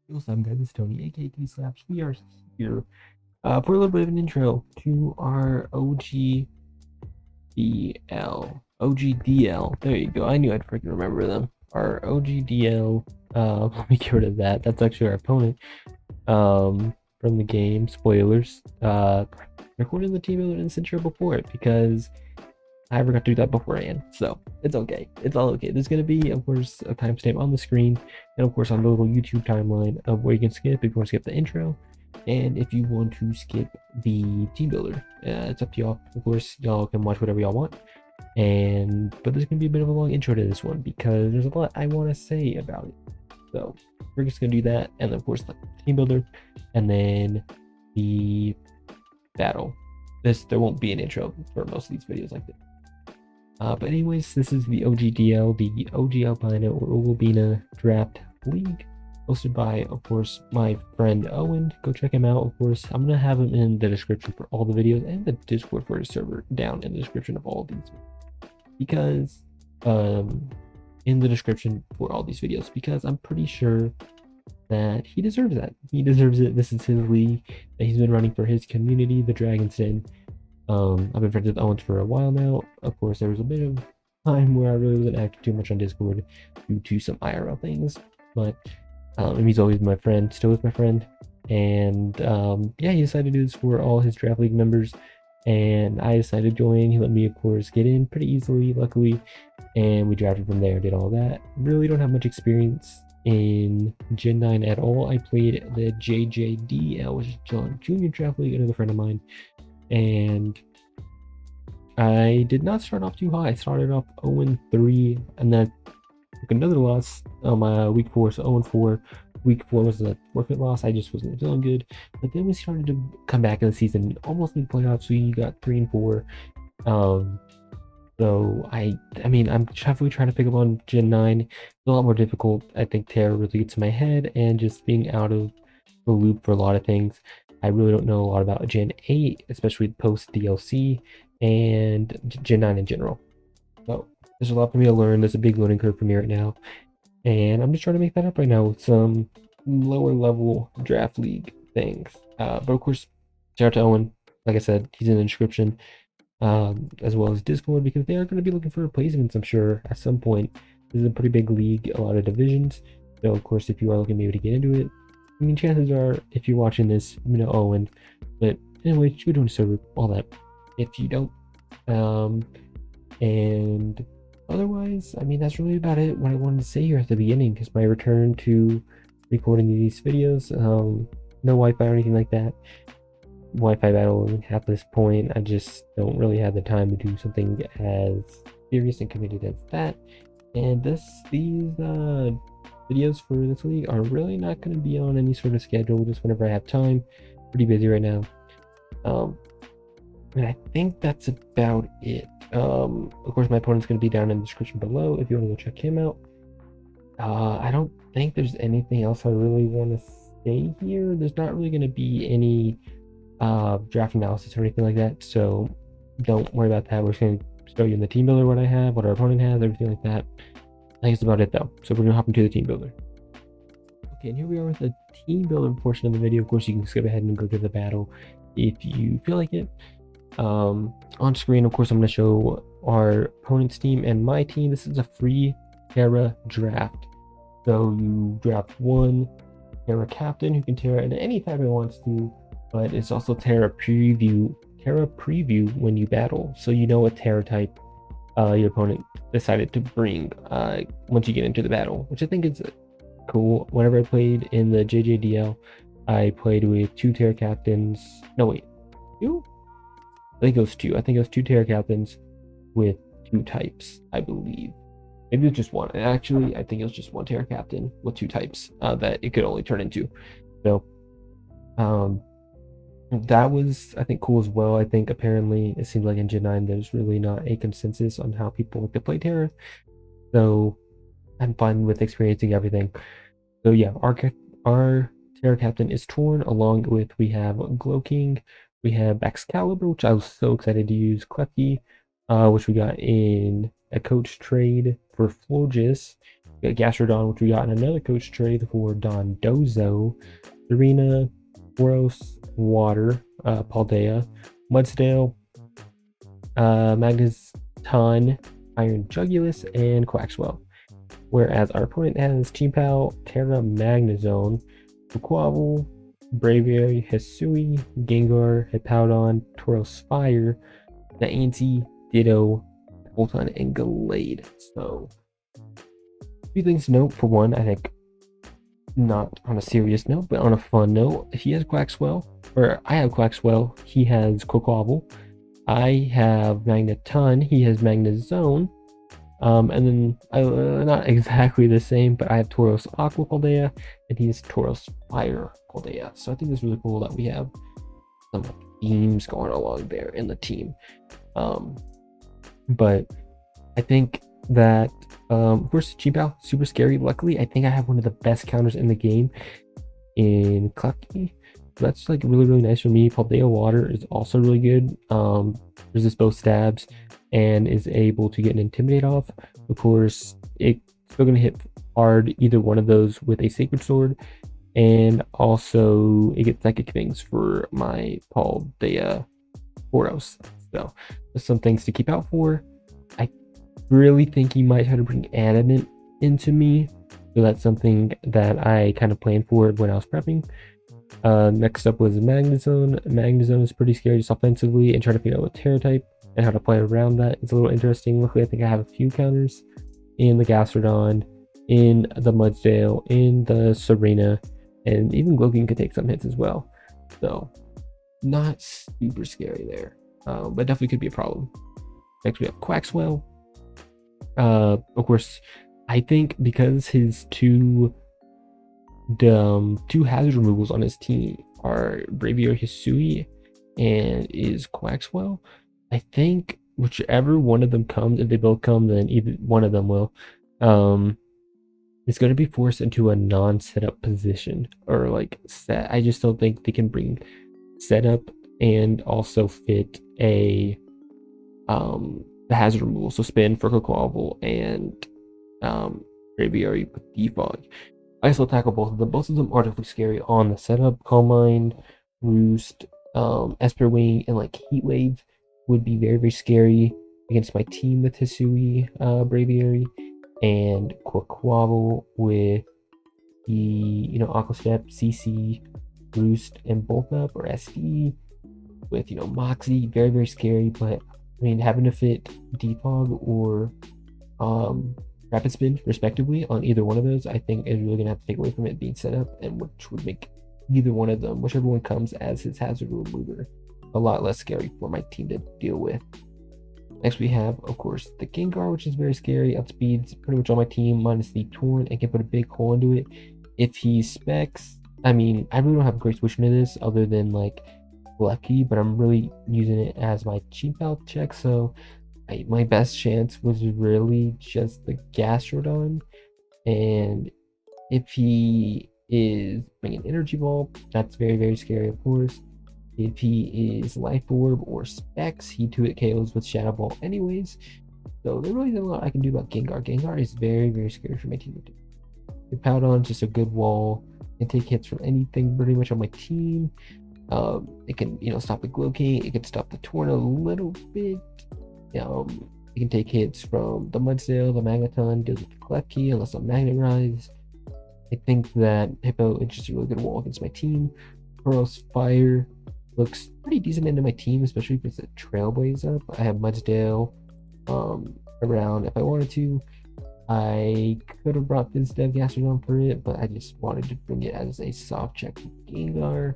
What's up, guys? It's Tony, aka Slaps. We are here for a little bit of an intro to our OGDL. There you go. I knew I'd freaking remember them. Our OGDL. Let me get rid of that. That's actually our opponent. From the game. Spoilers. Recording the team builder in this intro before it because I forgot to do that beforehand, so it's okay. It's all okay. There's going to be, of course, a timestamp on the screen, and of course on the little YouTube timeline of where you can skip if you want to skip the intro, and if you want to skip the team builder. It's up to y'all. Of course, y'all can watch whatever y'all want, but there's going to be a bit of a long intro to this one because there's a lot I want to say about it. So we're just going to do that, and of course the team builder, and then the battle. There won't be an intro for most of these videos like this. But anyways, this is the OGDL, the OGAlbina or OGAlbina Draft League, hosted by, of course, my friend Owen. Go check him out, of course. I'm going to have him in the description for all the videos and the Discord for his server down in the description of all of these. Because, in the description for all these videos, because I'm pretty sure that he deserves that. He deserves it. This is his league that he's been running for his community, the Dragon's Den. I've been friends with Owens for a while now. Of course, there was a bit of time where I really wasn't active too much on Discord due to some IRL things, but he's always my friend, still is my friend. And yeah, he decided to do this for all his draft league members, and I decided to join. He let me, of course, get in pretty easily, luckily, and we drafted from there, did all that. Really don't have much experience in Gen 9 at all. I played the JJDL, which is Junior Draft League, another friend of mine. And I did not start off too high. I started off 0-3, and then I took another loss on my week 4, so 0-4. Week 4 was a forfeit loss. I just wasn't feeling good. But then we started to come back in the season, almost made playoffs. We got 3-4. So I'm definitely trying to pick up on Gen 9. It's a lot more difficult. I think Terra really gets to my head, and just being out of the loop for a lot of things. I really don't know a lot about Gen 8, especially post DLC, and Gen 9 in general. So there's a lot for me to learn. There's a big learning curve for me right now, and I'm just trying to make that up right now with some lower level draft league things. But of course, shout out to Owen. Like I said, he's in the description, as well as Discord, because they are going to be looking for replacements, I'm sure, at some point. This is a pretty big league, a lot of divisions. So of course, if you are looking maybe to get into it, I mean, chances are, if you're watching this, you know Owen. But anyway, you doing server, all that. If you don't, and otherwise, I mean, that's really about it. What I wanted to say here at the beginning is my return to recording these videos. No Wi-Fi or anything like that. Wi-Fi battle at this point. I just don't really have the time to do something as serious and committed as that. And these videos for this league are really not going to be on any sort of schedule, just whenever I have time. Pretty busy right now. And I think that's about it. Of course, my opponent's going to be down in the description below if you want to go check him out. I don't think there's anything else I really want to say here. There's not really going to be any draft analysis or anything like that, so don't worry about that. We're just going to show you in the team builder what I have, what our opponent has, everything like that. I think that's about it though. So we're gonna hop into the team builder. Okay, and here we are with the team builder portion of the video. Of course, you can skip ahead and go to the battle if you feel like it. On screen, of course, I'm gonna show our opponent's team and my team. This is a free Terra draft. So you draft one Terra captain who can Terra in any type it wants to, but it's also Terra preview when you battle. So you know what Terra type your opponent decided to bring once you get into the battle, which I think is cool. Whenever I played in the JJDL, I played with 2 Terra captains. No, wait, 2? I think it was 2. I think it was 2 Terra captains with 2 types, I believe. Maybe it was just 1. Actually, I think it was just 1 Terra captain with 2 types that it could only turn into. So, that was, I think, cool as well. I think apparently it seems like in Gen 9 there's really not a consensus on how people like to play Terra, so I'm fine with experiencing everything. So yeah, our Terra captain is Torn, along with we have Glowking, we have Excalibur, which I was so excited to use, Klefki, which we got in a coach trade for Florges, We got Gastrodon, which we got in another coach trade for Dondozo, Serena, Boros, Water, Paldea, Mudsdale, Magneton, Iron Jugulus, and Quaxwell. Whereas our opponent has Chimpao, Terra Magnezone, Quavel, Braviary, Hisui, Gengar, Hippowdon, Tauros Fire, Niantic, Ditto, Bolton, and Gallade. So, a few things to note. For one, I think, not on a serious note, but on a fun note, he has Quaxwell, or I have Quaxwell, he has Quaquavel. I have Magneton, he has Magnezone. And then, not exactly the same, but I have Tauros Aqua Paldea, and he has Tauros Fire Paldea. So I think it's really cool that we have some themes going along there in the team. But I think that, of course, Chimpao, super scary. Luckily, I think I have one of the best counters in the game in Klefki. That's like really, really nice for me. Paldea Water is also really good. Resists both stabs and is able to get an Intimidate off. Of course, it's still going to hit hard either one of those with a Sacred Sword. And also, it gets Psychic Things for my Paldea Boros. So, there's some things to keep out for. I really think he might try to bring Adamant into me. So that's something that I kind of planned for when I was prepping. Next up was Magnezone. Magnezone is pretty scary just offensively, and trying to figure out what Terra type and how to play around that is a little interesting. Luckily, I think I have a few counters in the Gastrodon, in the Mudsdale, in the Serena, and even Glokin could take some hits as well. So, not super scary there, but definitely could be a problem. Next, we have Quaxwell. Of course, I think because his two hazard removals on his team are Braviary Hisui and is Quaxwell, I think whichever one of them comes, if they both come, then either one of them will, it's going to be forced into a non-setup position or like set. I just don't think they can bring setup and also fit a the hazard removal, so spin for Quaquavel and Braviary with Defog. I still tackle both of them. Both of them are definitely scary on the setup. Calm Mind, Roost, Esper Wing, and like Heat Wave would be very, very scary against my team with Hisui, Braviary, and Quaquavel with the Aqua Step, CC, Roost, and Bulk Up, or SD with Moxie. Very, very scary, but I mean, having to fit Defog or Rapid Spin respectively on either one of those, I think is really gonna have to take away from it being set up, and which would make either one of them, whichever one comes as his hazard remover, a lot less scary for my team to deal with. Next we have, of course, the Gengar, which is very scary. Outspeeds pretty much all my team minus the Torn and can put a big hole into it. If he specs, I mean, I really don't have a great solution to this other than like Lucky, but I'm really using it as my cheap out check, so my best chance was really just the Gastrodon, and if he is bringing Energy Ball, that's very, very scary, of course. If he is Life Orb or Specs, he 2-hit KOs with Shadow Ball anyways, so there really isn't a lot I can do about Gengar. Gengar is very, very scary for my team to do. Hippowdon's just a good wall, can take hits from anything pretty much on my team. It can, stop the Gloking, it can stop the Torn a little bit. It can take hits from the Mudsdale, the Magneton, deals with the Klefki unless I'm Magnet Rise. I think that Hippo is just a really good wall against my team. Tauros Fire looks pretty decent into my team, especially if it's a Trailblaze up. I have Mudsdale around if I wanted to. I could have brought this Dev Gastrodon for it, but I just wanted to bring it as a soft check to Gengar.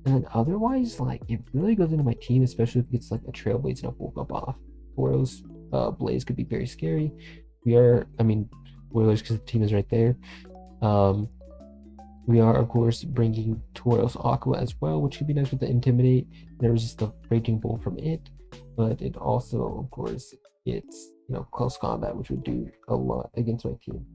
And otherwise, like, it really goes into my team, especially if it's like a Trailblaze and a Bulk Up off. Tauros Blaze could be very scary. Spoilers because the team is right there. We are, of course, bringing Tauros Aqua as well, which could be nice with the Intimidate. There was just a Raging Bull from it, but it also, of course, it's close combat, which would do a lot against my team.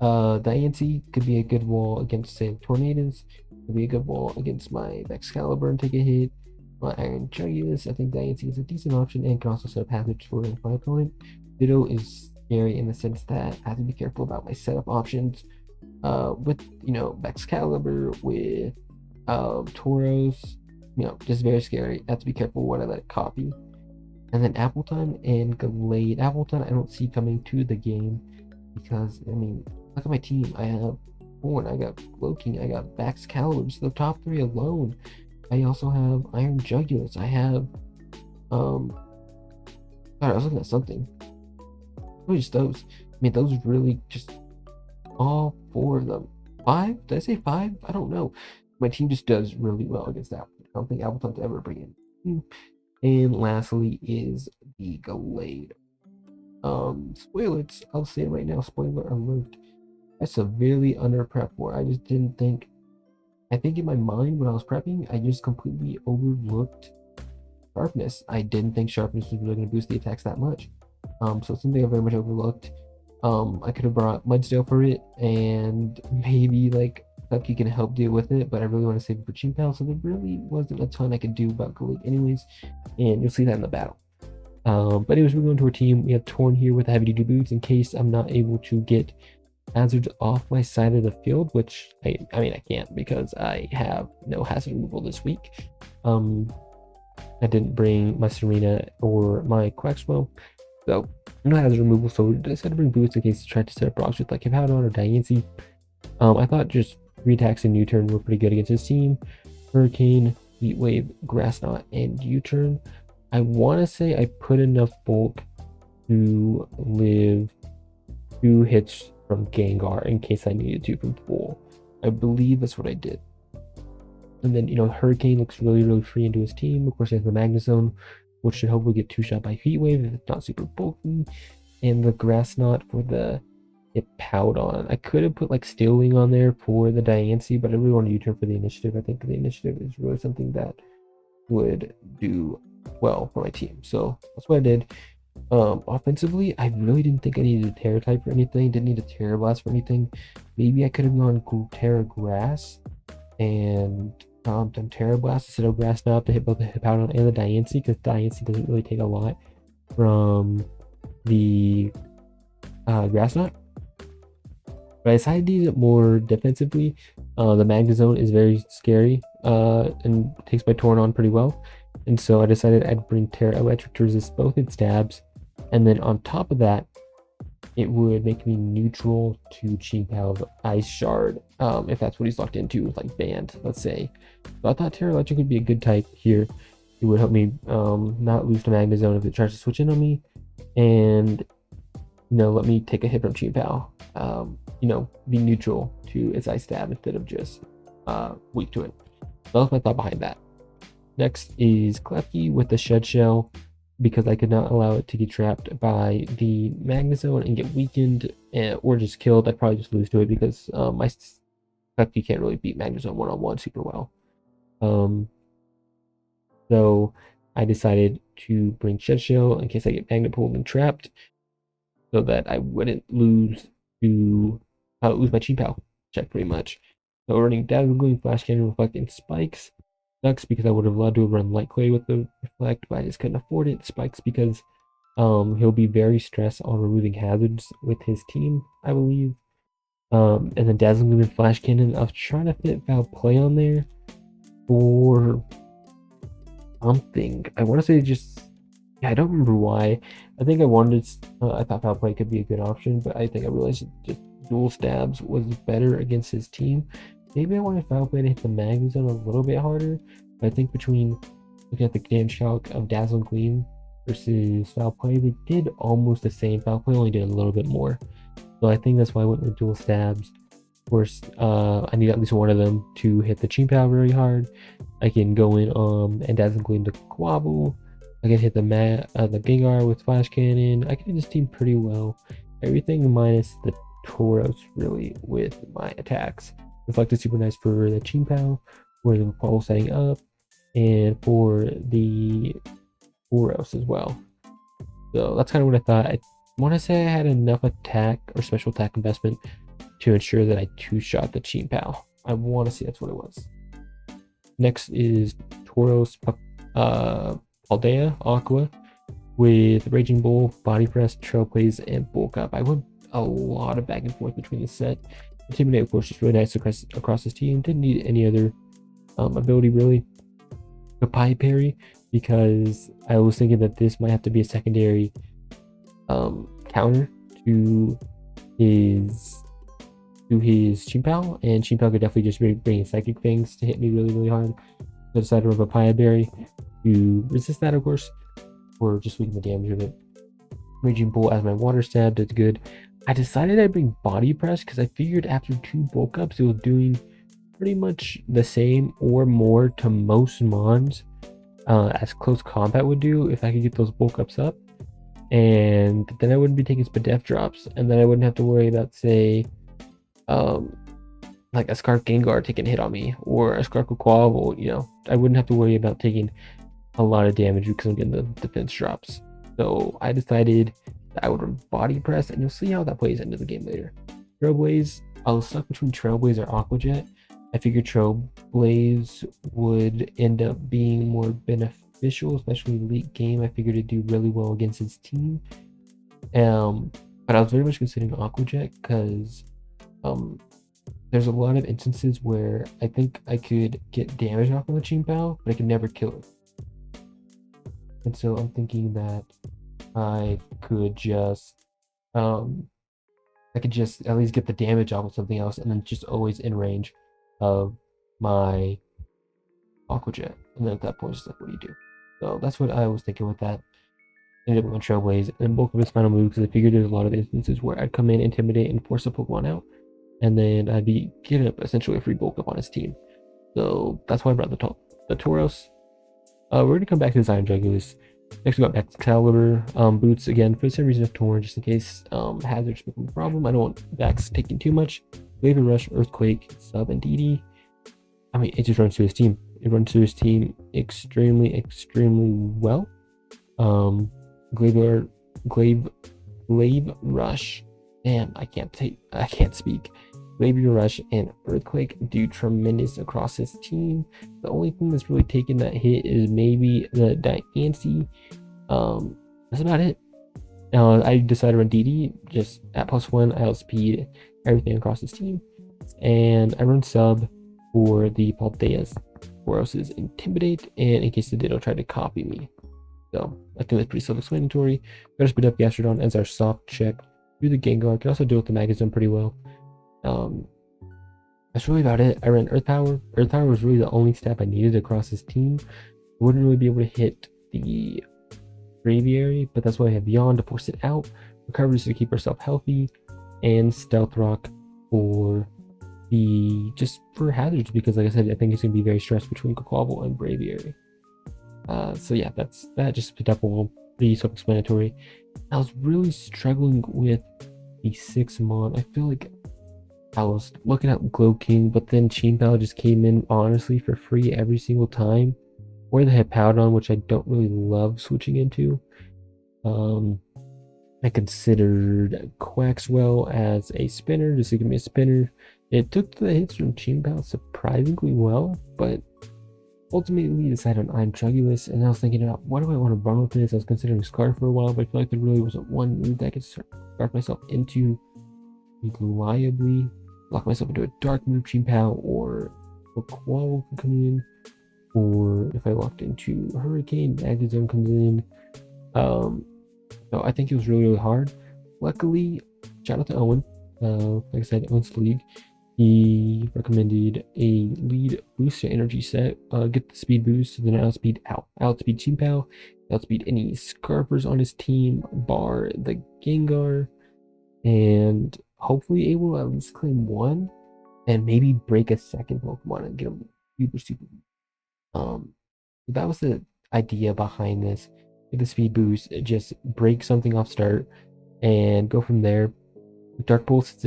Diancie could be a good wall against, say, Tornadoes. Could be a good wall against my Excalibur and take a hit. My Iron Jugulus, I think Diancie is a decent option and can also set up hazards for my opponent. Ditto is scary in the sense that I have to be careful about my setup options. With Excalibur, with Tauros, just very scary. I have to be careful what I let it copy. And then Appleton and Gallade. Appleton I don't see coming to the game because look at my team. I have Horn, I got Cloaking, I got Excalibur. Just the top three alone. I also have Iron Jugulus. I have God, I was looking at something. Oh, just those. Those really just all four of them. Five? Did I say five? I don't know. My team just does really well against Appleton. I don't think Appleton's ever bring in. And lastly is the Gallade. Spoilers, I'll say it right now, spoiler alert. I severely under prep for. I just didn't think. I think in my mind when I was prepping, I just completely overlooked sharpness. I didn't think sharpness was really going to boost the attacks that much. So something I very much overlooked. I could have brought Mudsdale for it, and maybe like Tucky can help deal with it, but I really want to save it for Chimpal, so there really wasn't a ton I could do about Gallade anyways, and you'll see that in the battle. But anyways, we're going to our team. We have Torn here with heavy duty boots in case I'm not able to get hazards off my side of the field, which I can't because I have no hazard removal this week. I didn't bring my Serena or my Quaxwell, so no hazard removal, so I decided to bring boots in case I tried to set up rocks with like Hippowdon or Diancie. I thought just 3 attacks in U-turn were pretty good against his team. Hurricane, Heat Wave, Grass Knot, and U-turn. I want to say I put enough bulk to live 2 hits from Gengar in case I needed to from full. I believe that's what I did. And then, Hurricane looks really, really free into his team. Of course, he has the Magnezone, which should hopefully get 2-shot by Heat Wave if it's not super bulky. And the Grass Knot for the Hippowdon. I could have put like Stealing on there for the Diancie, but I really want to U-turn for the initiative. I think the initiative is really something that would do well for my team. So that's what I did. Offensively, I really didn't think I needed a Terra type for anything. Didn't need a Terra Blast for anything. Maybe I could have gone Terra Grass and done Terra Blast instead of Grass Knot to hit both the Hippowdon and the Diancie, because Diancie doesn't really take a lot from the Grass Knot. But I decided to use it more defensively. The Magnezone is very scary and takes my Torn on pretty well. And so I decided I'd bring Terra Electric to resist both its stabs. And then on top of that, it would make me neutral to Chimpal's Ice Shard, if that's what he's locked into with like Band, let's say. So I thought Terra Electric would be a good type here. It would help me not lose to Magnezone if it tries to switch in on me. And, let me take a hit from Chimpal. Be neutral to its Ice Stab instead of just weak to it. So that was my thought behind that. Next is Klefki with the Shed Shell, because I could not allow it to get trapped by the Magnezone and get weakened or just killed. I'd probably just lose to it because my Klefki can't really beat Magnezone one-on-one super well. So I decided to bring Shed Shell in case I get Magnet Pulled and trapped, so that I wouldn't lose my Chimpal check pretty much. So running Dazzle Gleam, Flash Cannon, Reflect, and Spikes. Sucks because I would have loved to have run Light Clay with the Reflect, but I just couldn't afford it. Spikes because he'll be very stressed on removing hazards with his team, I believe. And then Dazzling Gleam and Flash Cannon. I was trying to fit Foul Play on there for something. I want to say I don't remember why. I think I thought Foul Play could be a good option, but I think I realized just dual stabs was better against his team. Maybe I wanted Foul Play to hit the Magnezone a little bit harder, but I think between looking at the damage calc of Dazzling Gleam versus Foul Play, they did almost the same. Foul Play only did a little bit more. So I think that's why I went with dual stabs. Of course, I need at least one of them to hit the Chimpal very hard. I can go in and Dazzling Gleam to Quabble. I can hit the Gengar with Flash Cannon. I can hit this team pretty well. Everything minus the Tauros, really, with my attacks. Reflect is super nice for the Chimpal, for the Quabble setting up, and for the Tauros as well. So that's kind of what I thought. I want to say I had enough attack or special attack investment to ensure that I 2-shot the Chimpal. I want to say that's what it was. Next is Tauros Aldea Aqua. with Raging Bull, Body Press, Trailblaze, and Bulk Up. I went a lot of back and forth between the set. Intimidate, of course, is really nice across this team. Didn't need any other ability really. Papaya Parry, because I was thinking that this might have to be a secondary counter to his Chimpao, and Chimpao could definitely just bring psychic things to hit me really hard. So I decided to run Papaya Berry to resist that, of course, or just weaken the damage of it. Raging Bull as my water stab, that's good. I decided I'd bring Body Press because I figured after 2 bulk ups it was doing pretty much the same or more to most mons as close combat would do if I could get those bulk ups up. And then I wouldn't be taking Spadef drops, and then I wouldn't have to worry about, say, like a Scarf Gengar taking a hit on me, or a Scarf Quavel, you know. I wouldn't have to worry about taking a lot of damage because I'm getting the defense drops. So I decided that I would run Body Press, and you'll see how that plays into the game later. Trailblaze, I was stuck between Trailblaze or Aqua Jet. I figured Trailblaze would end up being more beneficial, especially late game. I figured it'd do really well against his team. But I was very much considering Aqua Jet because there's a lot of instances where I think I could get damage off of the Chimpao, but I could never kill it. And so I'm thinking that I could just at least get the damage off of something else, and then just always in range of my Aqua Jet. And then at that point, it's like, what do you do? So that's what I was thinking with that. Ended up with Trailblaze and bulk of his final move because I figured there's a lot of instances where I'd come in, intimidate, and force a Pokemon out, and then I'd be getting up essentially a free bulk up on his team. So that's why I brought the Tauros. We're gonna come back to the Zion Jugulus. Next we got Excalibur, boots again for the same reason of Torn, just in case hazards become a problem. I don't want backs taking too much. Glaber Rush, Earthquake, Sub, and DD. I mean, it just runs through his team. It runs through his team extremely well. Glaive Rush. Damn, I can't speak. Glaber Rush and Earthquake do tremendous across his team. The only thing that's really taken that hit is maybe the Diancie. That's about it. I decided to run DD just at +1. I outspeed everything across his team, and I run sub for the Paldea's Boros' Intimidate, and in case the Ditto tried to copy me. So I think that's pretty self-explanatory. Gotta speed up Gastrodon as our soft check through the Gengar. Can also deal with the Magazine pretty well. That's really about it. I ran Earth Power. Earth Power was really the only step I needed across his team. I wouldn't really be able to hit the Braviary, but that's why I have Yawn to force it out. Recovery to keep herself healthy, and Stealth Rock for for hazards, because like I said, I think it's gonna be very stressed between Quavel and Braviary. So yeah, that just picked up a pretty self-explanatory. I was really struggling with the 6 mon. I feel like I was looking at Glow King, but then Chimpao just came in honestly for free every single time. Or the Hippowdon, which I don't really love switching into. I considered Quaxwell as a spinner, just to give me a spinner. It took the hits from Chimpao surprisingly well, but ultimately decided on Iron Jugulus, and I was thinking about what do I want to run with this. I was considering Scarf for a while, but I feel like there really wasn't one move that I could scarf myself into reliably. Lock myself into a dark move Chimpao, or a Quavel can come in, or if I locked into Hurricane, Magazine comes in. So I think it was really hard. Luckily, shout out to Owen. Like I said, Owen's League. He recommended a lead boost to energy set. Get the speed boost, so then outspeed Chimpao, outspeed any Scarfers on his team, bar the Gengar, and hopefully able to at least claim 1, and maybe break a second Pokemon and get him super. That was the idea behind this. Get the speed boost, just break something off start, and go from there. Dark Pulse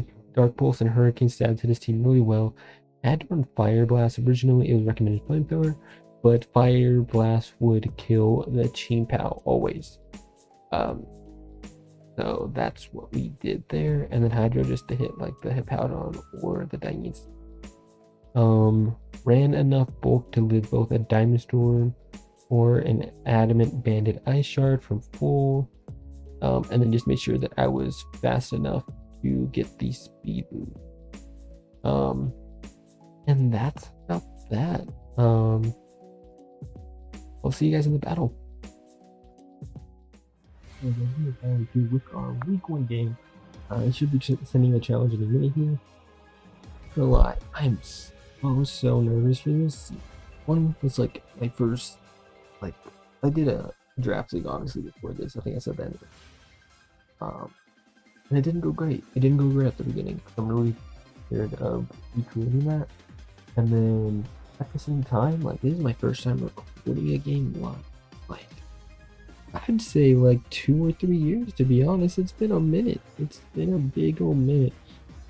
and Hurricane stabs hit his team really well. I had to run Fire Blast. Originally, it was recommended Flamethrower, but Fire Blast would kill the Chimpao always. So that's what we did there, and then Hydro just to hit like the Hippowdon or the Diancie. Ran enough bulk to live both a Diamond Storm or an adamant banded ice shard from full, and then just make sure that I was fast enough to get the speed boost. And that's about that. I'll see you guys in the battle. And then here's how we do with our week 1 game. I should be sending a challenge in a minute here. Not gonna lie, I'm so nervous for this. One was like my first, like, I did a draft league obviously before this. I think I said that. And it didn't go great. It didn't go great at the beginning. I'm really scared of recreating that. And then at the same time, like, this is my first time recording a game live. Like, I'd say like 2 or 3 years, to be honest. It's been a minute. It's been a big old minute.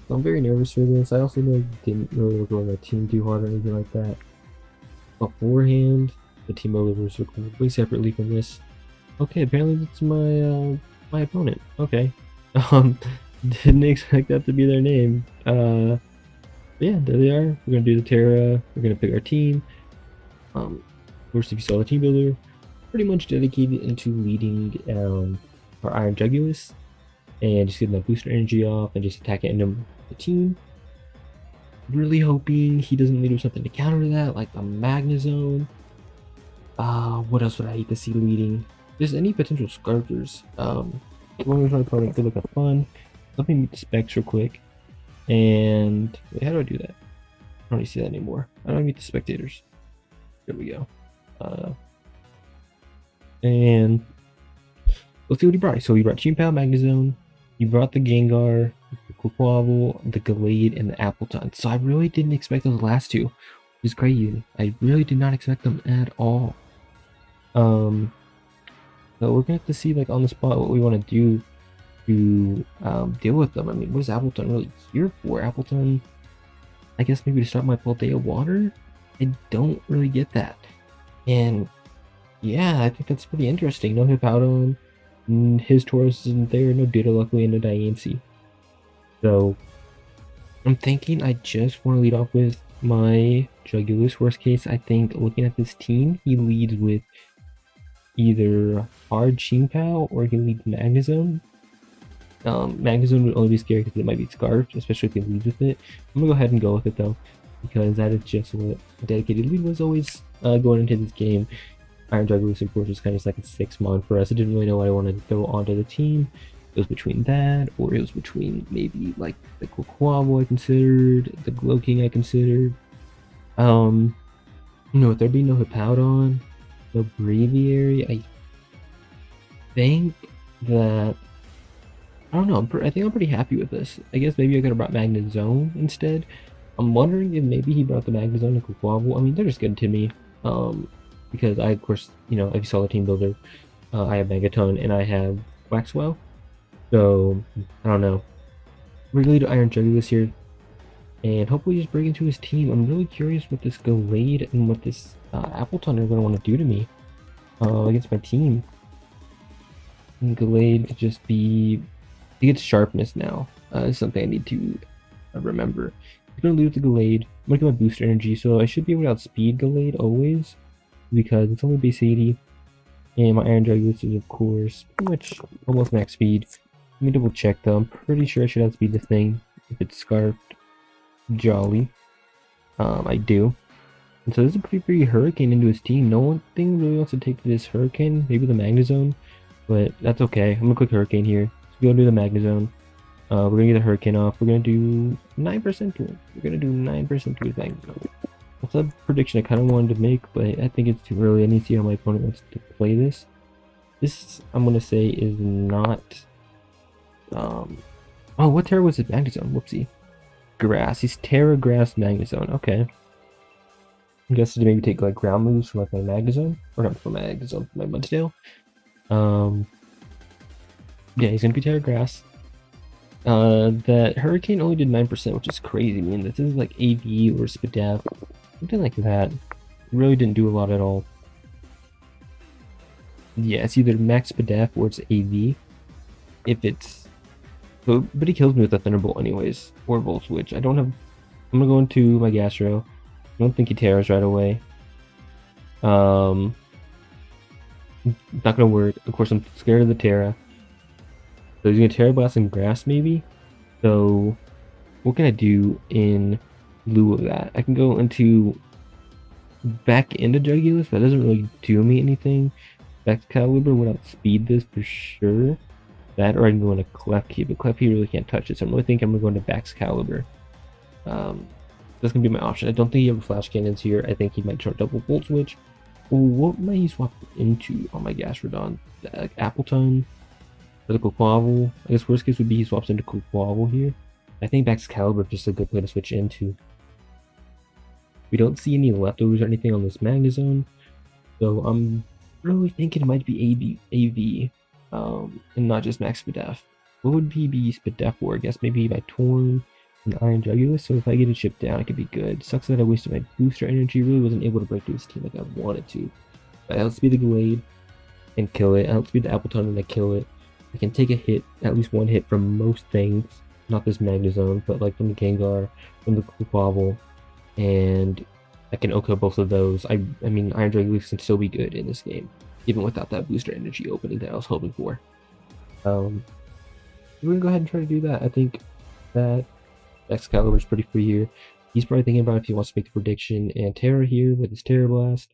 So I'm very nervous for this. I also know I didn't really look on my team too hard or anything like that beforehand. The team builders are completely separately from this. Okay, apparently that's my my opponent. Okay. Didn't expect that to be their name. Yeah, there they are. We're gonna do the Terra. We're gonna pick our team. Of course, if you saw the team builder, pretty much dedicated into leading our Iron Jugulus and just getting that booster energy off and just attacking into the team. Really hoping he doesn't lead with something to counter that, like the Magnezone. What else would I hate to see leading? Just any potential Scarfers. One was my opponent could look up fun. Let me meet the specs real quick. And wait, how do I do that? I don't really see that anymore. How do I meet the spectators? There we go. And let's see what he brought. So he brought Chimpao, Magnezone. He brought the Gengar, the Quaquaval, the Gallade, and the Appleton. So I really didn't expect those last two. Which is crazy. I really did not expect them at all. So we're gonna have to see, like, on the spot what we want to do to deal with them. I mean, what is Appleton really here for? Appleton, I guess maybe to start my Paldea water? I don't really get that. And yeah, I think that's pretty interesting. No Hippowdon, his Tauros isn't there, no Ditto luckily, and no Diancie. So I'm thinking I just want to lead off with my Jugulus. Worst case, I think looking at this team, he leads with either hard Chimpao or he leads Magnezone. Magnezone would only be scary because it might be Scarfed, especially if he leads with it. I'm gonna go ahead and go with it though, because that is just what a dedicated lead was always going into this game. Iron Jugulus, of course, was kind of like a 6-mon for us. I didn't really know what I wanted to go onto the team. It was between that, or it was between maybe like the Quaquaval I considered, the Glowking I considered. With there being no Hippowdon, no Braviary, I think that, I don't know, I think I'm pretty happy with this. I guess maybe I could have brought Magnezone instead. I'm wondering if maybe he brought the Magnezone and Quaquaval. I mean, they're just good to me. Because I, of course, if you saw the team builder, I have Megaton and I have Waxwell. So, I don't know. We're going to do Iron Jugulus here. And hopefully just break into his team. I'm really curious what this Gallade and what this Appleton are going to want to do to me against my team. And Gallade could just be... He gets sharpness now. It's something I need to remember. I'm going to lead with the Gallade. I'm going to get my booster energy, so I should be able to outspeed Gallade always, because it's only base 80. And my Iron Jugulus is, of course, pretty much almost max speed. Let me double check though. I'm pretty sure I should outspeed this thing if it's Scarfed. Jolly. I do. And so this is a pretty free Hurricane into his team. No one thing really wants to take this Hurricane, maybe the Magnezone, but that's okay. I'm gonna click Hurricane here. So we're gonna do the Magnezone. We're gonna get the Hurricane off. We're gonna do 9% to it. We're gonna do 9% to his Magnezone. That's a prediction I kind of wanted to make, but I think it's too early. I need to see how my opponent wants to play this. This, I'm gonna say, is not... Oh, what Terra was it? Magnezone. Whoopsie. Grass. He's Terra, Grass, Magnezone. Okay. I guess to maybe take like ground moves from like my Magnezone, or not from my Magnezone, from my Mudsdale. Yeah, he's gonna be Terra Grass. That Hurricane only did 9%, which is crazy. I mean, this is like AV or Spadaf, something like that. It really didn't do a lot at all. Yeah, it's either max Spadaf or it's AV. If it's... But he kills me with a Thunderbolt anyways, or Volt Switch. I don't have... I'm gonna go into my Gastro. I don't think he tears right away. Not gonna work. Of course, I'm scared of the Terra. So he's gonna Terra Blast and Grass maybe. So what can I do in lieu of that? I can go into back into Jugulus. That doesn't really do me anything. Excalibur would outspeed this for sure. That, or I can go into Klefki, but Klefki really can't touch it. So I really think I'm gonna go into Baxcalibur. That's gonna be my option. I don't think he ever flash cannons here. I think he might try double volt switch. Ooh, what might he swap into on my Gastrodon? Appleton, or the Quaquaval. I guess worst case would be he swaps into Quaquaval here. I think Baxcalibur is just a good play to switch into. We don't see any leftovers or anything on this Magnezone, so I'm really thinking it might be AV, and not just Max Spadef. What would he be Spadef for? I guess maybe by Torn and Iron Jugulus, so if I get a chip down, it could be good. Sucks that I wasted my booster energy, really wasn't able to break through his team like I wanted to. But I outspeed the Glade and kill it, I outspeed the Appleton and I kill it. I can take a hit, at least one hit from most things, not this Magnezone, but like from the Gengar, from the Quaquaval, and I can OHKO both of those. I mean, Iron Jugulus can still be good in this game, even without that booster energy opening that I was hoping for. We're gonna go ahead and try to do that. I think that Excalibur is pretty free here. He's probably thinking about if he wants to make the prediction and Terra here with his Terra Blast.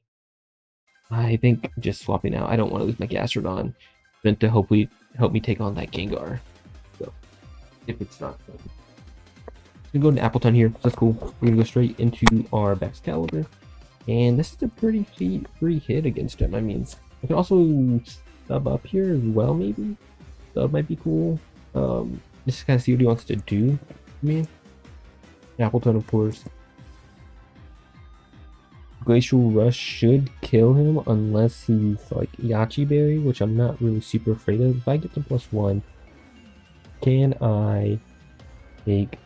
I think just swapping out. I don't want to lose my Gastrodon, meant to hopefully help me take on that Gengar. So if it's not, I'm gonna go into Appleton here. That's cool. We're gonna go straight into our Baxcalibur, and this is a pretty free hit against him. I mean, I can also sub up here as well. Maybe sub might be cool. Just kind of see what he wants to do. I mean, Appleton, of course. Glacial Rush should kill him unless he's like Yachi Berry, which I'm not really super afraid of. If I get to +1, can I take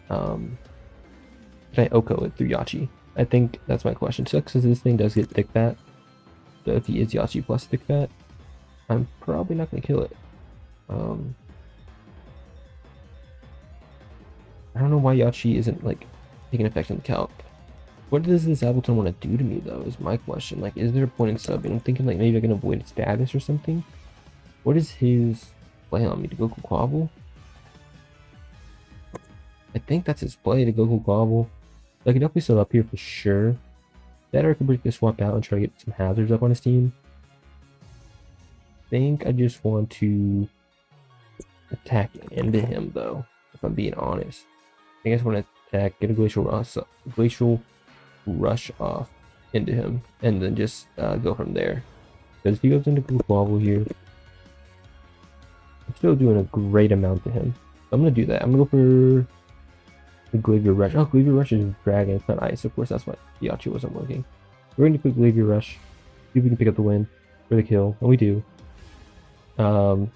can I OHKO it through Yachi? I think that's my question. Sucks because this thing does get Thick Fat. So if he is Yachi plus Thick Fat, I'm probably not gonna kill it. I don't know why Yachi isn't like taking effect on the calc. What does this Appleton want to do to me though, is my question. Like, is there a point in subbing? I'm thinking like maybe I can avoid its status or something. What is his play on me? To go Quaquaval? I think that's his play, to go Quaquaval. I can definitely sub up here for sure. That or I could break this swap out and try to get some hazards up on his team. I think I just want to attack into him though, if I'm being honest. I think I just want to attack, get a Glacial Rush off into him, and then just go from there. Because if he goes into Quaquaval here, I'm still doing a great amount to him. I'm going to do that. I'm going to go for the Glavier Rush. Oh, Glavier Rush is Dragon, it's not Ice. Of course, that's why Yachi wasn't working. We're going to quick Glavier Rush. See if we can pick up the win for the kill. And we do. Didn't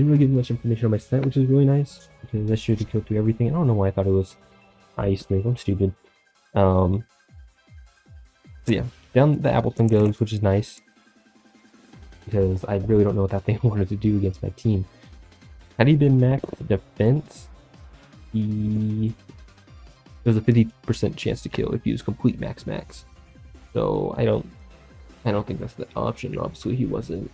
really give much information on my set, which is really nice, because I should have killed through everything. I don't know why I thought it was Ice. Maybe I'm stupid. So yeah, down the Appleton goes, which is nice, because I really don't know what that thing wanted to do against my team. Had he been max defense, there's a 50% chance to kill if he was complete max. So I don't think that's the option. Obviously he wasn't.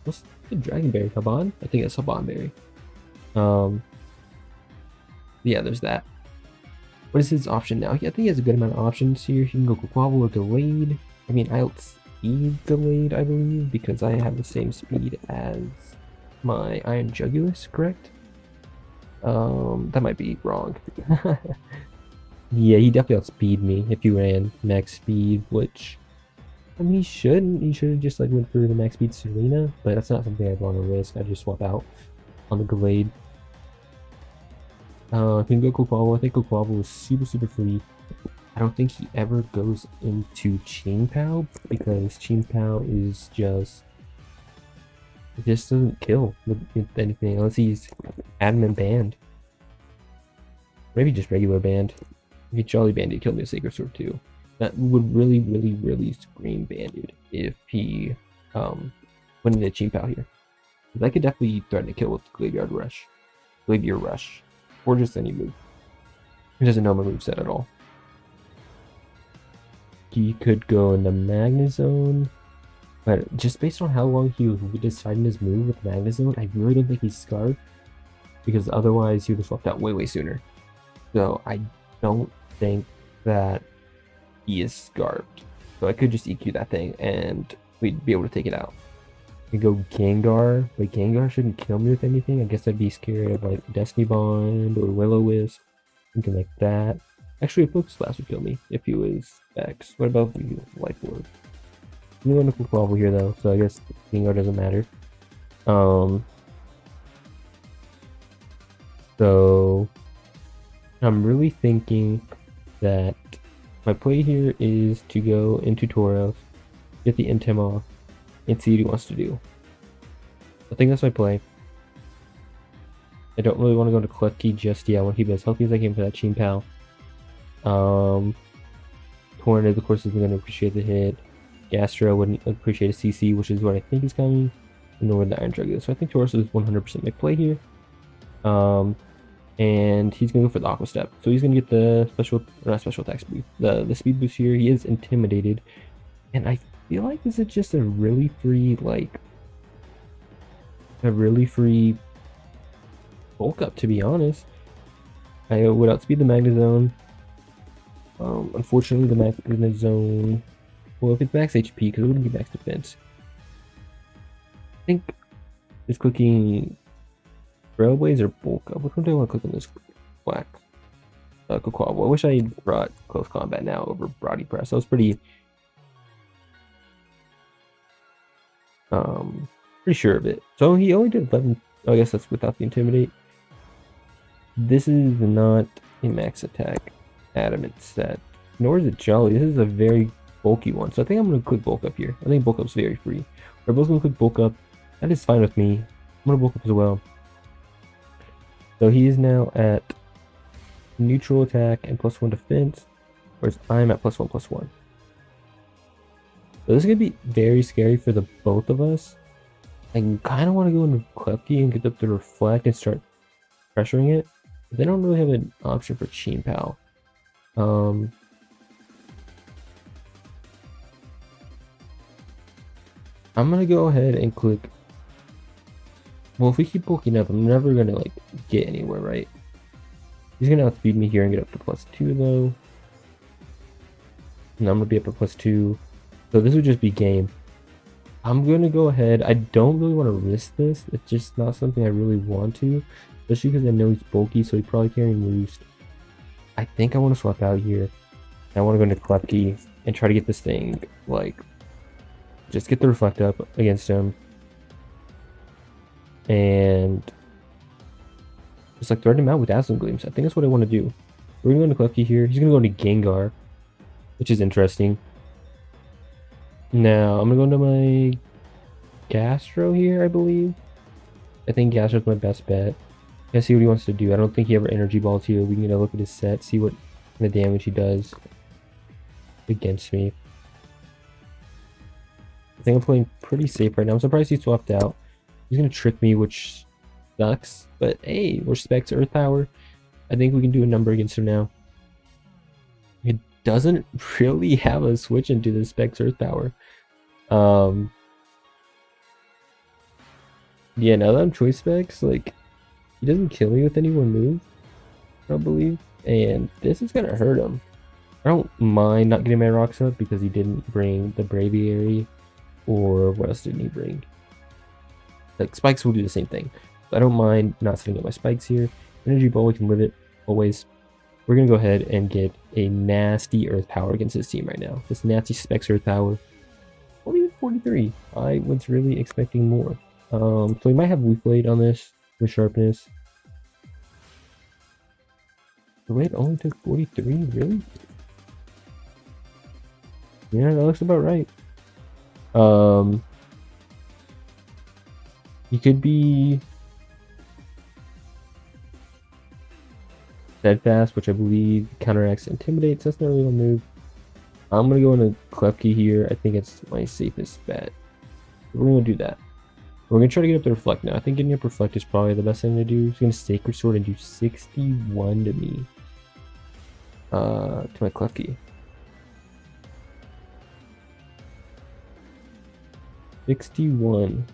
What's the Dragonberry? Haban? I think it's Habanberry. Yeah, there's that. What is his option now? I think he has a good amount of options here. He can go Quaquaval or Gallade. I mean, I outspeed Gallade, I believe, because I have the same speed as my Iron Jugulus, correct? That might be wrong. Yeah, he definitely outspeed me if he ran max speed, which I mean, he shouldn't. He should have just like went for the max speed Serena, but that's not something I'd want to risk. I just swap out on the Gallade. I can go Quaquaval. I think Quaquaval is super free. I don't think he ever goes into Chien-Pao, because Chien-Pao is just, it just doesn't kill with anything unless he's admin banned. Maybe just regular banned. If he Jolly Banded, killed me a Sacred Sword too. That would really scream banded if he went into Chien-Pao here. I could definitely threaten to kill with Glavier Rush, or just any move. He doesn't know my moveset at all. Klefki could go into Magnezone, but just based on how long he was deciding his move with Magnezone, I really don't think he's Scarf, because otherwise he would have swapped out way sooner. So I don't think that he is Scarfed. So I could just EQ that thing and we'd be able to take it out. We go Gengar, but Gengar shouldn't kill me with anything. I guess I'd be scared of like Destiny Bond or Will-O-Wisp, something like that. Actually, a Focus Blast would kill me if he was X. What about you, Life Orb? I'm going to Quick Level here though, so I guess Gengar doesn't matter. So I'm really thinking that my play here is to go into Tauros, get the Intem off, and see what he wants to do. I think that's my play. I don't really want to go into Klefki just yet. I want to keep it as healthy as I can for that Chien Pal. Tornado, of course, isn't going to appreciate the hit. Gastro wouldn't appreciate a CC, which is what I think is coming. Nor would the Iron Drug is. So I think Tauros is 100% my play here. And he's going to go for the Aqua Step. So he's going to get the not special attack speed. The speed boost here. He is intimidated. And I feel like this is just a really free, bulk up, to be honest. I would outspeed the Magnezone. Unfortunately, the Magnezone, well, if it's max HP, because it wouldn't be max defense. I think it's clicking Trailblaze or Bulk Up. Which one do I want to click on this black? Quaquaval. I wish I brought Close Combat now over Body Press. I was pretty sure of it. So he only did 11. Oh, I guess that's without the Intimidate. This is not a max attack adamant set, nor is it Jolly. This is a very bulky one, so I think I'm going to click Bulk Up here. I think Bulk Up's very free. We're both going to click Bulk Up. That is fine with me. I'm going to Bulk Up as well. So he is now at neutral attack and +1 defense, whereas I'm at +1/+1. So this is going to be very scary for the both of us. I kind of want to go into Klefki and get up to Reflect and start pressuring it. But they don't really have an option for Chien Pal. I'm gonna go ahead and click. Well, if we keep bulking up, I'm never gonna get anywhere, right? He's gonna outspeed me here and get up to +2 though. And I'm gonna be up to +2. So this would just be game. I'm gonna go ahead. I don't really want to risk this. It's just not something I really want to, especially because I know he's bulky, so he's probably carrying Roost. I think I want to swap out here. I want to go into Klefki and try to get this thing, just get the Reflect up against him. And just threaten him out with Dazzling Gleams. I think that's what I want to do. We're going to go into Klefki here. He's going to go into Gengar, which is interesting. Now, I'm going to go into my Gastro here, I believe. I think Gastro's my best bet. Let's see what he wants to do. I don't think he ever Energy Balls here. We can get a look at his set, see what kind of damage he does against me. I think I'm playing pretty safe right now. I'm surprised he swapped out. He's going to trick me, which sucks. But hey, we're Specs Earth Power. I think we can do a number against him now. It doesn't really have a switch into the Specs Earth Power. Yeah, now that I'm Choice Specs, he doesn't kill me with any one move, I don't believe. And this is going to hurt him. I don't mind not getting my rocks up because he didn't bring the Braviary. Or what else didn't he bring? Spikes will do the same thing. So I don't mind not setting up my spikes here. Energy Ball, we can live it always. We're going to go ahead and get a nasty Earth Power against this team right now. This nasty Specs Earth Power. Only 43. I was really expecting more. So we might have Leaf Blade on this with Sharpness. The weight only took 43? Really? Yeah, that looks about right. He could be Steadfast, which I believe counteracts Intimidates. That's not really a move. I'm gonna go into Klefki here. I think it's my safest bet. We're gonna do that. We're gonna try to get up to Reflect now. I think getting up Reflect is probably the best thing to do. He's gonna Sacred Sword and do 61 to me. To my Klefki. 61.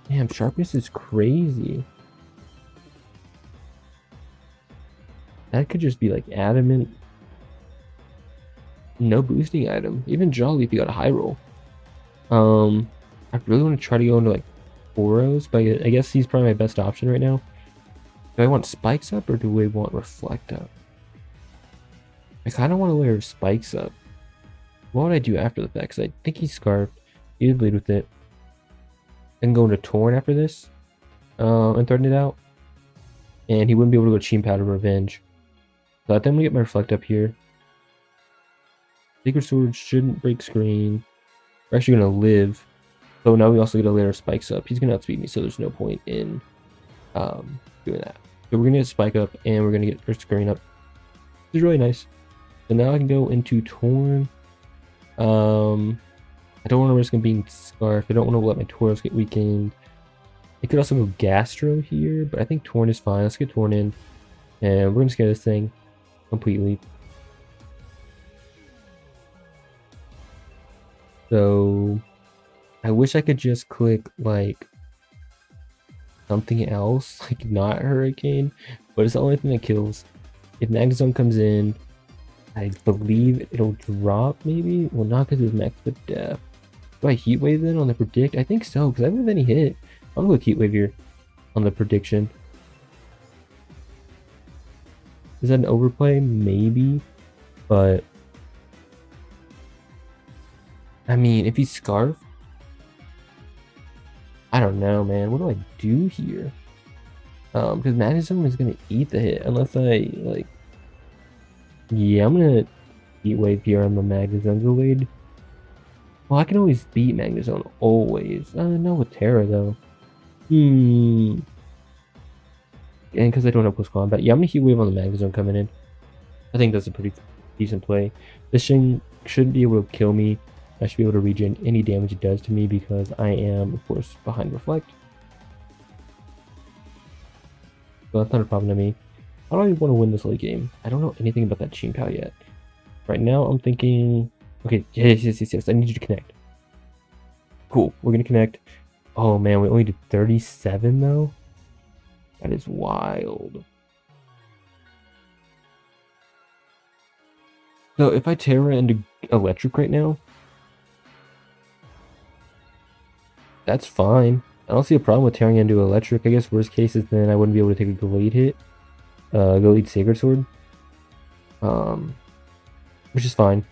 Damn, sharpness is crazy. That could just be like adamant. No boosting item. Even Jolly if you got a high roll. I really want to try to go into like Boros, but I guess he's probably my best option right now. Do I want spikes up or do I want reflect up? I kind of want to layer spikes up. What would I do after the fact? Because I think he's scarfed. He would bleed with it. I can go into Torn after this. And threaten it out. And he wouldn't be able to go Cheam Powder Revenge. So I think I'm going to get my reflect up here. Sacred Sword shouldn't break screen. We're actually going to live. So now we also get a layer of spikes up. He's going to outspeed me, so there's no point in doing that. So we're going to get spike up, and we're going to get first screen up. This is really nice. So now I can go into Torn. I don't want to risk him being scarfed. I don't want to let my Tauros get weakened. I could also go Gastro here, but I think Torn is fine. Let's get Torn in. And we're going to scare this thing completely. So I wish I could just click like something else, like not Hurricane, but it's the only thing that kills. If Magnezone comes in, I believe it'll drop maybe? Well, not because it's max but death. Do I Heat Wave then on the predict? I think so, because I don't have any hit. I'm going to Heat Wave here on the prediction. Is that an overplay? Maybe, but I mean, if he's Scarf, I don't know, man. What do I do here? Because Magnezone is gonna eat the hit unless I like. Yeah, I'm gonna Heat Wave here on the Magnezone delayed. Well, I can always beat Magnezone always. No with Terra though. And because I don't have close combat, yeah, I'm gonna Heat Wave on the Magnezone coming in. I think that's a pretty decent play. This thing shouldn't be able to kill me. I should be able to regen any damage it does to me because I am, of course, behind Reflect. So that's not a problem to me. How do I want to win this late game? I don't know anything about that Cheam Pow yet. Right now, I'm thinking... Okay, yes. I need you to connect. Cool, we're going to connect. Oh man, we only did 37 though? That is wild. So if I Terra into Electric right now, that's fine. I don't see a problem with tearing into Electric. I guess worst case is then I wouldn't be able to take a Gallade hit. Gallade Sacred Sword. Which is fine.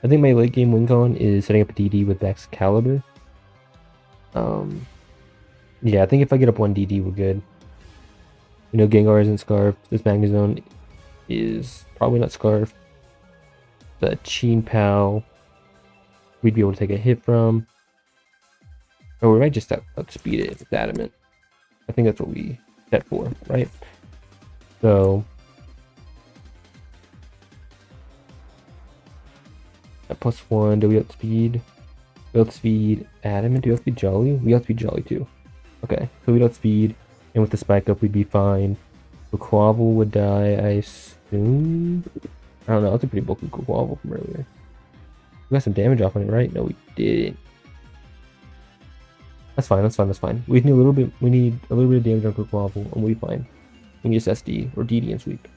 I think my late game win con is setting up a DD with Excalibur. Yeah, I think if I get up one DD, we're good. You know, Gengar isn't Scarf. This Magnezone is probably not Scarf. The Cheam Pow, we'd be able to take a hit from. Or we might just outspeed it if it's adamant. I think that's what we set for, right? So at +1, do we outspeed? We outspeed adamant. Do we outspeed Jolly? We outspeed Jolly too. Okay, so we'd outspeed, and with the spike up, we'd be fine. The Quavel would die, I assume. I don't know. That's a pretty bulky Quavel from earlier. We got some damage off on it, right? No, we didn't. That's fine. We need a little bit. We need a little bit of damage on Quavel, and we'll be fine. We can just SD or DD and sweep.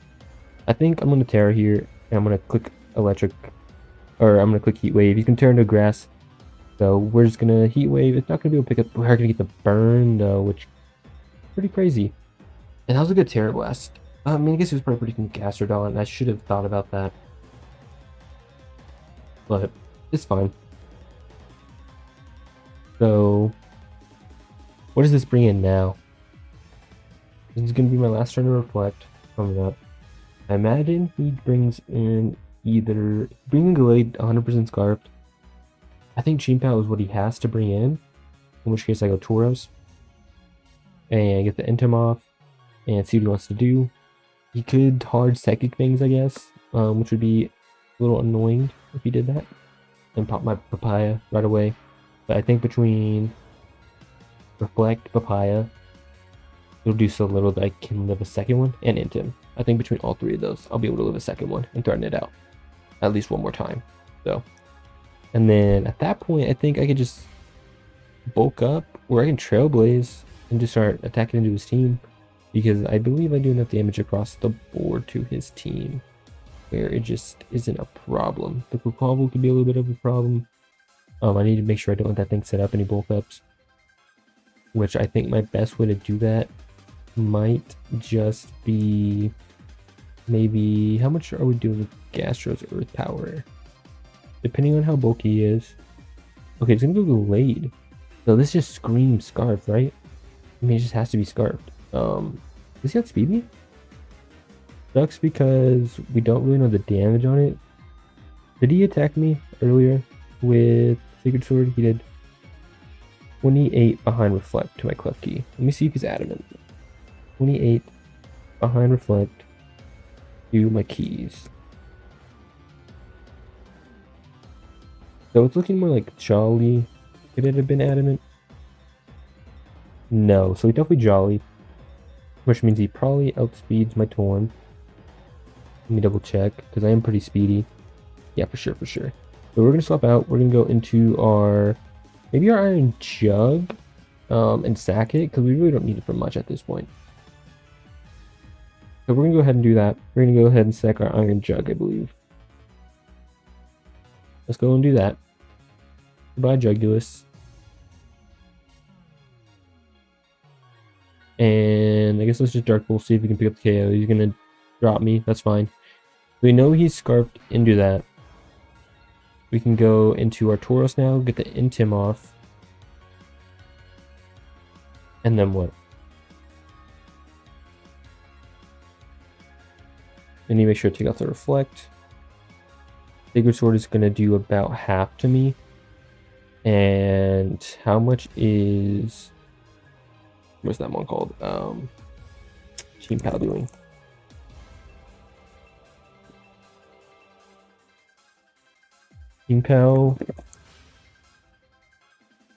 I think I'm gonna Terra here, and I'm gonna click Electric, or I'm gonna click Heat Wave. He's gonna turn into Grass, so we're just gonna Heat Wave. It's not gonna be able to pick up. We're gonna get the burn though, which is pretty crazy. And that was a good Terra Blast. I mean, I guess it was probably pretty good Gastrodon, and I should have thought about that, but it's fine. So, what does this bring in now? This is going to be my last turn to Reflect coming up. I imagine he brings in either... Bringing Gallade 100% Scarfed. I think Cheam Pow is what he has to bring in which case I go Tauros. And get the Entom off. And see what he wants to do. He could hard Psychic things, I guess. Which would be a little annoying if he did that. And pop my Papaya right away. But I think between Reflect, Papaya, it'll do so little that I can live a second one, and Entom. I think between all three of those, I'll be able to live a second one and threaten it out at least one more time. So, and then at that point, I think I could just bulk up, or I can trailblaze and just start attacking into his team, because I believe I do enough damage across the board to his team where it just isn't a problem. The Kukavu could be a little bit of a problem. I need to make sure I don't let that thing set up any bulk ups, which I think my best way to do that might just be maybe, how much are we doing with Gastro's Earth Power? Depending on how bulky he is. Okay, it's gonna go Glade. So this just screams Scarf, right? I mean, it just has to be Scarfed. Does he outspeed me? Sucks because we don't really know the damage on it. Did he attack me earlier with Sacred Sword? He did 28 behind Reflect to my Clef Key. Let me see if he's adamant. 28 behind Reflect to my keys. So it's looking more like Jolly. Could it have been adamant? No, so he definitely Jolly, which means he probably outspeeds my Torn. Let me double check, because I am pretty speedy. Yeah, for sure, for sure. So we're going to swap out. We're going to go into our, maybe our Iron Jug, and sack it, because we really don't need it for much at this point. So we're going to go ahead and do that. We're going to go ahead and sack our Iron Jug, I believe. Let's go and do that. Goodbye, Jugulus. And I guess let's just Dark Bolt, see if we can pick up the KO. He's going to drop me. That's fine. We know he's Scarfed into that. We can go into our Tauros now, get the Intim off. And then what? I need to make sure to take off the Reflect. Sacred Sword is going to do about half to me. And how much is... what's that one called? Team Pal doing? Team Pal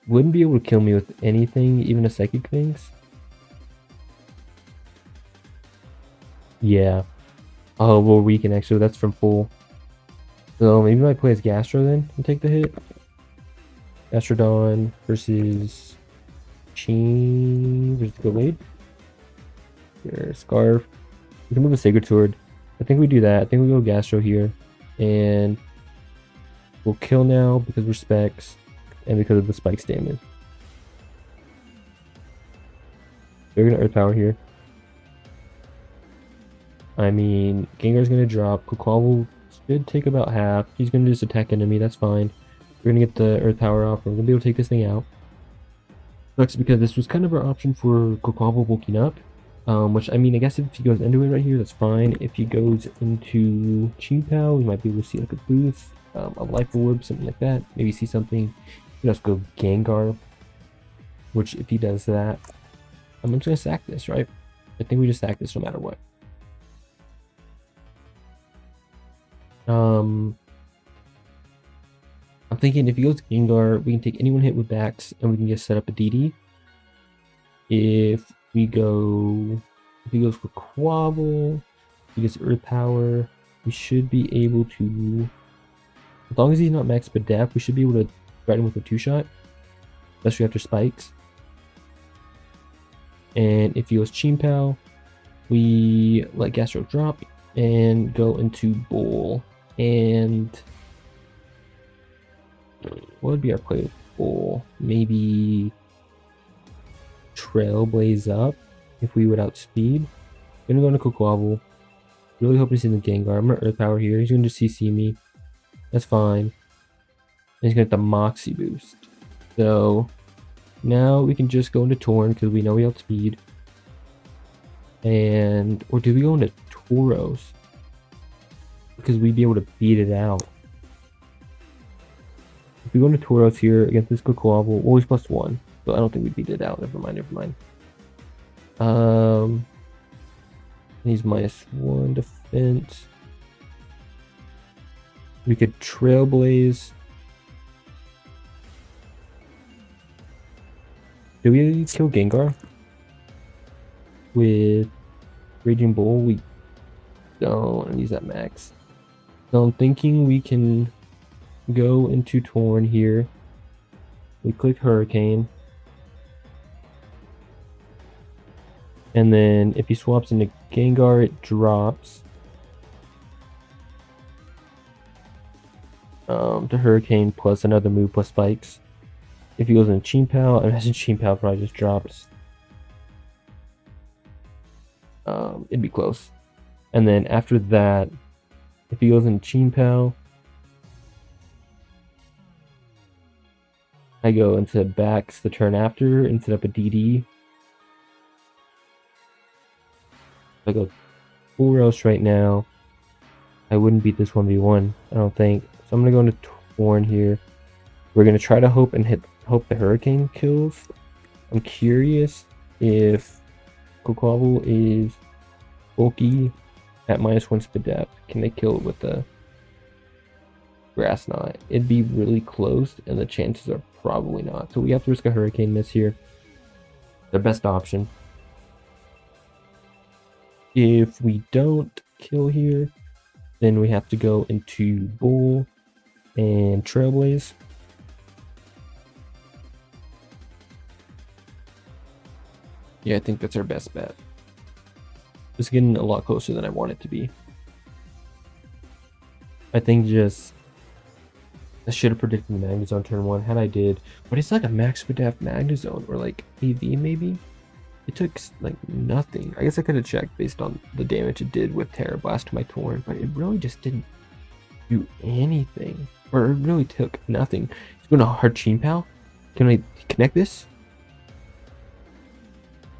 wouldn't be able to kill me with anything, even a Psychic Things. Yeah. Oh, we'll weaken actually. That's from full. So maybe I play as Gastro then and take the hit. Gastrodon versus Sheen versus Glade. Here, Scarf. We can move a Sacred Sword. I think we do that. I think we go Gastro here. And we'll kill now because we're Specs and because of the Spikes damage. We're gonna Earth Power here. I mean, Gengar's gonna drop. Kukwal should take about half. He's gonna just attack enemy, that's fine. We're gonna get the Earth Power off. We're gonna be able to take this thing out. Sucks because this was kind of our option for Kukwal bulking up. Which, I mean, I guess if he goes into it right here, that's fine. If he goes into Chi-Pao, we might be able to see like a boost, a Life Orb, something like that. Maybe see something. You just go Gengar. Which, if he does that, I'm just gonna sack this, right? I think we just sack this no matter what. I'm thinking if he goes Gengar, we can take anyone hit with Backs and we can just set up a DD. If he goes for Quabble, he gets Earth Power, we should be able to, as long as he's not max Badef, we should be able to threaten him with a 2-shot, especially after Spikes. And if he goes Chi-Pao, we let Gastro drop and go into Bowl. And what would be our play with Bowl? Maybe Trailblaze up if we would outspeed. Gonna go into Kukwabble. Really hope he's in the Gengar. I'm gonna Earth Power here. He's gonna just CC me. That's fine. And he's gonna get the Moxie boost. So now we can just go into Torn because we know we outspeed. And or do we go into Tauros? Because we'd be able to beat it out. If we go into Tauros here against this Kukwabble, well, he's +1. So I don't think we beat it out. Never mind, never mind. He's -1 defense. We could Trailblaze. Do we kill Gengar with Raging Bull? We don't use that max. So I'm thinking we can go into Torn here. We click Hurricane. And then if he swaps into Gengar, it drops to Hurricane plus another move plus spikes. If he goes into Chien-Pao, I imagine Chien-Pao probably just drops. It'd be close. And then after that, if he goes into Chien-Pao, I go into backs the turn after and set up a DD. If I go full roast right now, I wouldn't beat this 1v1, I don't think. So I'm gonna go into Torn here. We're gonna try to hope the Hurricane kills. I'm curious if Quaquaval is bulky at -1 speed depth. Can they kill it with the Grass Knot? It'd be really close, and the chances are probably not. So we have to risk a Hurricane miss here. Their best option. If we don't kill here, then we have to go into Bull and Trailblaze. Yeah, I think that's our best bet. It's getting a lot closer than I want it to be. I think I should have predicted the Magnezone turn 1 had I did, but it's like a max Spadaf Magnezone or like AV maybe. It took like nothing. I guess I could have checked based on the damage it did with Terra Blast to my Torn, but it really just didn't do anything. Or it really took nothing. He's going to hard Chien-Pao. Can I connect this?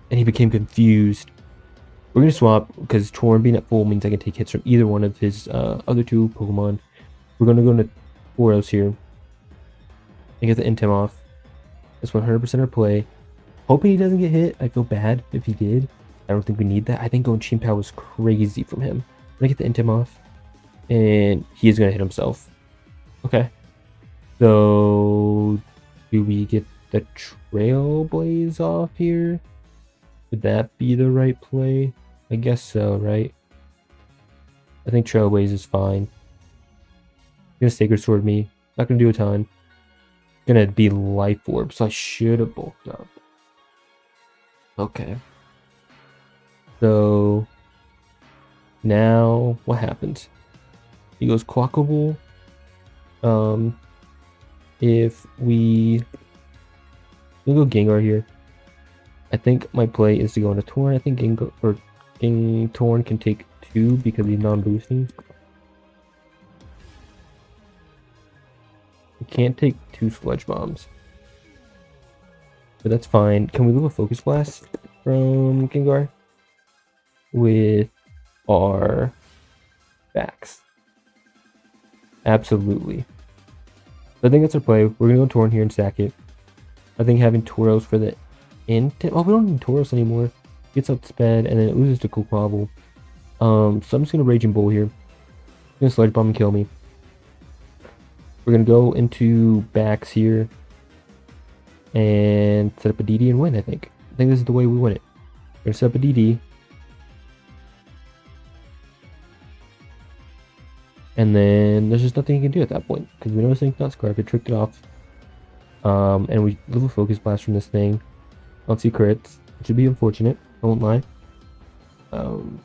And he became confused. We're going to swap because Torn being at full means I can take hits from either one of his other two Pokemon. We're going to go into Boros here and get the Intem off. That's 100% our play. Hoping he doesn't get hit. I feel bad if he did. I don't think we need that. I think going Chien-Pao was crazy from him. I'm going to get the Intem off. And he is going to hit himself. Okay. So, do we get the Trailblaze off here? Would that be the right play? I guess so, right? I think Trailblaze is fine. Gonna Sacred Sword me. Not gonna do a ton. Gonna be Life Orb, so I should have bulked up. Okay. So now what happens? He goes Quaquaval. If we'll go Gengar here. I think my play is to go into Torn. I think Torn can take 2 because he's non-boosting. He can't take 2 Sludge Bombs. But that's fine. Can we leave a Focus Blast from Gengar? With our backs. Absolutely. So I think that's our play. We're going to go Torn here and stack it. I think having Tauros for the Intem. Oh, we don't need Tauros anymore. Gets outsped and then it loses to Quaquaval. So I'm just going to Raging Bull here. Going to Sludge Bomb and kill me. We're going to go into backs here and set up a DD and win, I think. I think this is the way we win it. We're going to set up a DD. And then there's just nothing you can do at that point because we know this thing's not Scarf. It tricked it off. And we leave a Focus Blast from this thing. I don't see crits. It should be unfortunate. I won't lie. I don't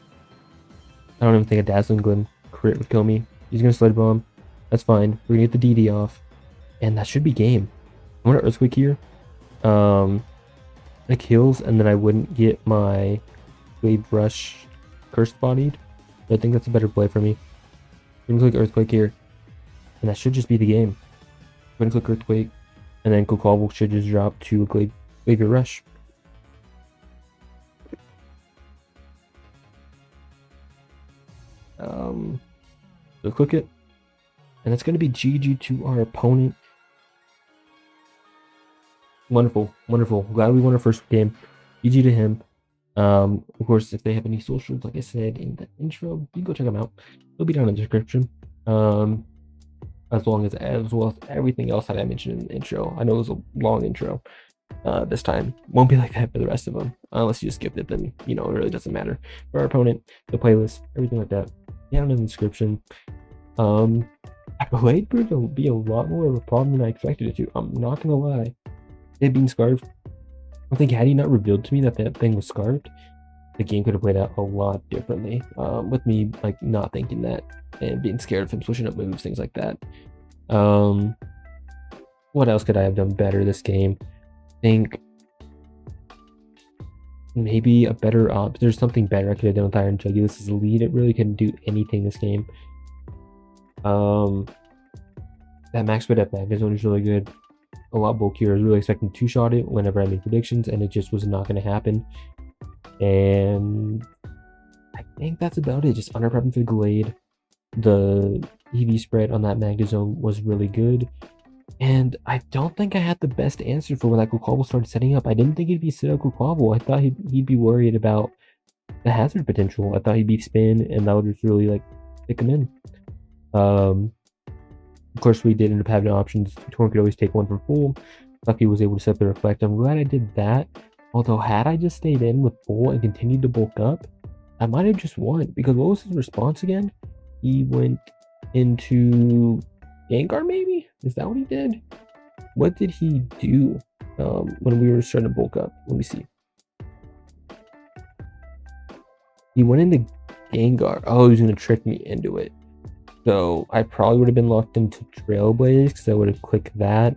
even think a Dazzling Glen crit would kill me. He's going to Sludge Bomb. That's fine. We're going to get the DD off. And that should be game. I'm going to Earthquake here. It kills, and then I wouldn't get my Wave Rush Cursed Bodied. But I think that's a better play for me. I'm going to click Earthquake here. And that should just be the game. I'm going to click Earthquake. And then Quaquaval should just drop to a Wave Rush. So click it. And that's going to be GG to our opponent. Wonderful, wonderful. Glad we won our first game. GG to him. Of course, if they have any socials, like I said in the intro, you can go check them out. They'll be down in the description. As well as everything else that I mentioned in the intro. I know it was a long intro. This time won't be like that for the rest of them. Unless you just skipped it, then it really doesn't matter. For our opponent, the playlist, everything like that, down in the description. Blade proved to be a lot more of a problem than I expected it to. I'm not gonna lie. It being scarfed, I think had he not revealed to me that thing was scarfed, the game could have played out a lot differently, with me like not thinking that and being scared of him switching up moves, things like that. What else could I have done better this game? I think maybe a better there's something better I could have done with Iron Jugulus as a lead. It really couldn't do anything this game. That max speed up Magnezone is really good. A lot bulkier. I was really expecting to shot it whenever I made predictions, and it just was not going to happen. And I think that's about it. Just under prepping for the Glade. The EV spread on that Magnezone was really good. And I don't think I had the best answer for when that Quaquaval started setting up. I didn't think he'd be set up Quaquaval. I thought he'd be worried about the hazard potential. I thought he'd be spin, and that would just really like pick him in. Of course, we did end up having options. Torn could always take one for full. Lucky was able to set the reflect. I'm glad I did that. Although, had I just stayed in with full and continued to bulk up, I might have just won. Because what was his response again? He went into Gengar, maybe? Is that what he did? What did he do when we were starting to bulk up? Let me see. He went into Gengar. Oh, he was going to trick me into it. So I probably would have been locked into Trailblaze because I would have clicked that.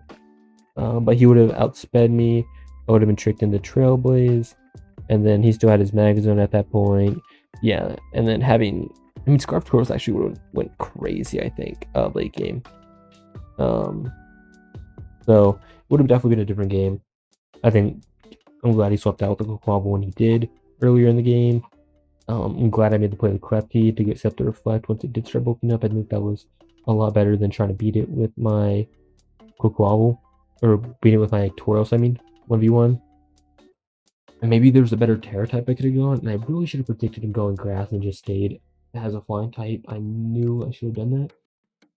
But he would have outsped me. I would have been tricked into Trailblaze. And then he still had his Magnezone at that point. Yeah, and then Scarf Course actually would have went crazy, I think, late game. So it would have definitely been a different game. I think I'm glad he swapped out the Quaquaval when he did earlier in the game. I'm glad I made the play with Clefty to get set the reflect once it did start bulking up. I think that was a lot better than trying to beat it with my Quaquaval, or beat it with my Tauros, 1v1. And maybe there was a better Terra type I could have gone, and I really should have predicted him going grass and just stayed as a flying type. I knew I should have done that.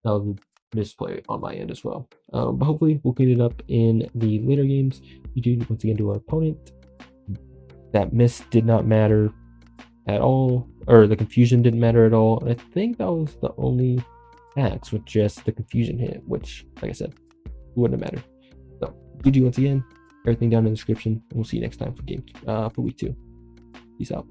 That was a misplay on my end as well. But hopefully we'll clean it up in the later games. We do once again to our opponent. That miss did not matter at all, or the confusion didn't matter at all. And I think that was the only axe with just the confusion hit, which, like I said, wouldn't have mattered. So, GG once again. Everything down in the description, and we'll see you next time for week 2. Peace out.